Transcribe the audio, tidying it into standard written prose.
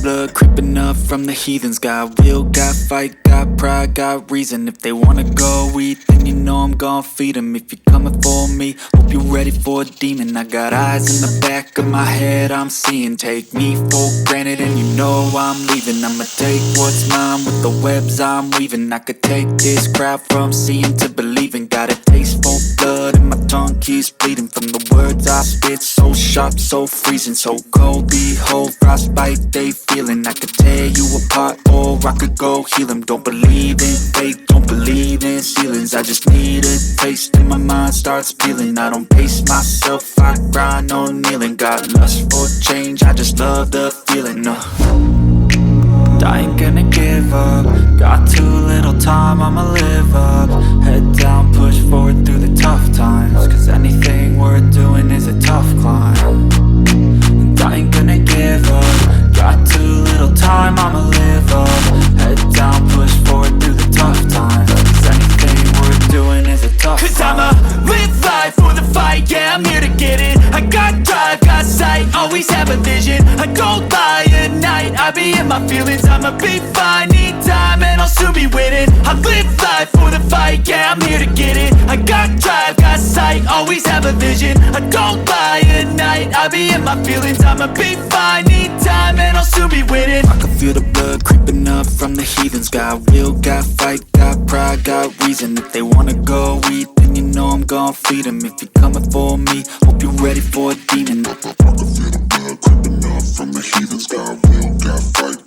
blood creeping up from the heathens. Got will, got fight, got pride, got reason. If they wanna go eat, then you know I'm gon' feed them. If you're coming for me, hope you're ready for a demon. I got eyes in the back of my head, I'm seeing. Take me for granted and you know I'm leaving. I'ma take what's mine with the webs I'm weaving. I could take this crowd from seeing to believing. Got a taste for blood and my tongue keeps bleeding from the words I spit. So sharp, so freezing, so cold. Behold, frostbite they feeling. I could tear you apart or I could go heal them. Don't believe in fate, don't believe in ceilings. I just need a taste and my mind starts peeling. I don't pace myself, I grind on kneeling. Got lust for change, I just love the feeling. I ain't gonna give up. Got too little time, I'ma live up. Head down, push forward through the tough times. Cause anything worth doing is a tough climb. And I ain't gonna give up. Got too little time, I'ma live up. Head down, push forward through the tough times. Cause anything worth doing is a tough climb. Cause I'ma live life for the fight, yeah, I'm here to get it. I got drive, got sight, always have a vision. I don't lie at night, I be in my feelings. I'ma be fine, need time and I'll soon be winning. I live life for the fight, yeah, I'm here to get it. I got drive, got sight, always have a vision. I don't lie at night, I be in my feelings. I'ma be fine, need time and I'll soon be winning. I can feel the blood creeping up from the heathens. Got will, got fight, got pride, got reason. If they wanna go eat, then you know I'm gon' feed them. If you're coming for me, hope you're ready for a demon. I can feel the blood creeping up from the heathens. Got will, got fight,